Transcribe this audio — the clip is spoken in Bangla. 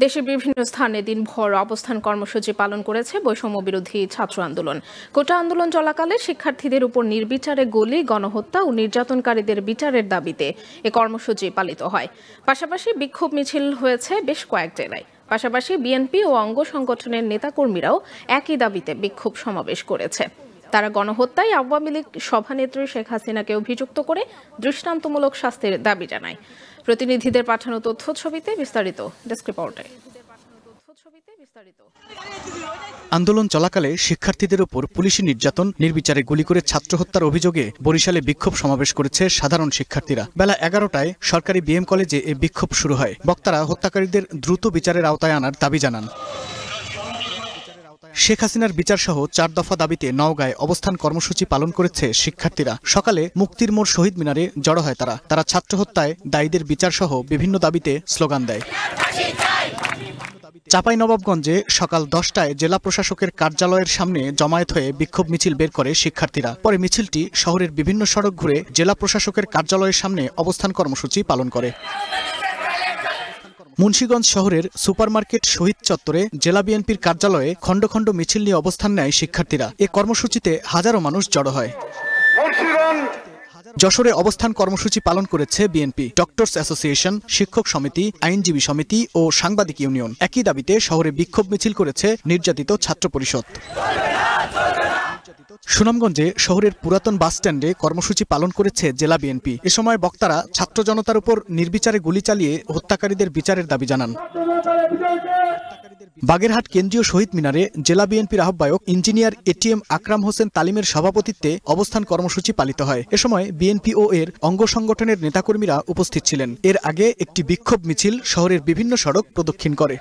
দেশের বিভিন্ন স্থানে দিনভর অবস্থান কর্মসূচি পালন করেছে বৈষম্য বিরোধী ছাত্র আন্দোলন। কোটা আন্দোলন চলাকালে শিক্ষার্থীদের উপর নির্বিচারে গুলি, গণহত্যা ও নির্যাতনকারীদের বিচারের দাবিতে এ কর্মসূচি পালিত হয়। পাশাপাশি বিক্ষোভ মিছিল হয়েছে বেশ কয়েক জেলায়। পাশাপাশি বিএনপি ও অঙ্গ সংগঠনের নেতাকর্মীরাও একই দাবিতে বিক্ষোভ সমাবেশ করেছে। তারা গণহত্যায় আওয়ামী লীগ সভানেত্রী শেখ হাসিনাকে অভিযুক্ত করে দৃষ্টান্তমূলক শাস্তির দাবি জানায়। প্রতিনিধিদের পাঠানো তথ্য ছবিতে বিস্তারিত ডেস্ক রিপোর্টে। আন্দোলন চলাকালে শিক্ষার্থীদের উপর পুলিশি নির্যাতন, নির্বিচারে গুলি করে ছাত্র হত্যার অভিযোগে বরিশালে বিক্ষোভ সমাবেশ করেছে সাধারণ শিক্ষার্থীরা। বেলা 11টায় সরকারি বিএম কলেজে এ বিক্ষোভ শুরু হয়। বক্তারা হত্যাকারীদের দ্রুত বিচারের আওতায় আনার দাবি জানান। শেখ হাসিনার বিচার সহ 4 দফা দাবিতে নওগাঁয় অবস্থান কর্মসূচি পালন করেছে শিক্ষার্থীরা। সকালে মুক্তির মোড় শহীদ মিনারে জড়ো হয় তারা ছাত্র হত্যায় দায়ীদের বিচার সহ বিভিন্ন দাবিতে স্লোগান দেয়। চাঁপাইনবাবগঞ্জে সকাল 10টায় জেলা প্রশাসকের কার্যালয়ের সামনে জমায়েত হয়ে বিক্ষোভ মিছিল বের করে শিক্ষার্থীরা। পরে মিছিলটি শহরের বিভিন্ন সড়ক ঘুরে জেলা প্রশাসকের কার্যালয়ের সামনে অবস্থান কর্মসূচি পালন করে। মুন্সিগঞ্জ শহরের সুপারমার্কেট শহীদ চত্বরে জেলা বিএনপির কার্যালয়ে খণ্ড খণ্ড মিছিল নিয়ে অবস্থান নেয় শিক্ষার্থীরা। এ কর্মসূচিতে হাজারো মানুষ জড়ো হয়। যশোরে অবস্থান কর্মসূচি পালন করেছে বিএনপি, ডক্টরস অ্যাসোসিয়েশন, শিক্ষক সমিতি, আইনজীবী সমিতি ও সাংবাদিক ইউনিয়ন। একই দাবিতে শহরে বিক্ষোভ মিছিল করেছে নির্যাতিত ছাত্র পরিষদ। সুনামগঞ্জে শহরের পুরাতন বাসস্ট্যান্ডে কর্মসূচি পালন করেছে জেলা বিএনপি। এ সময় বক্তারা ছাত্র জনতার উপর নির্বিচারে গুলি চালিয়ে হত্যাকারীদের বিচারের দাবি জানান। বাগেরহাট কেন্দ্রীয় শহীদ মিনারে জেলা বিএনপির আহ্বায়ক ইঞ্জিনিয়ার এটিএম আকরাম হোসেন তালিমের সভাপতিত্বে অবস্থান কর্মসূচি পালিত হয়। এ সময় বিএনপি ও এর অঙ্গ সংগঠনের নেতাকর্মীরা উপস্থিত ছিলেন। এর আগে একটি বিক্ষোভ মিছিল শহরের বিভিন্ন সড়ক প্রদক্ষিণ করে।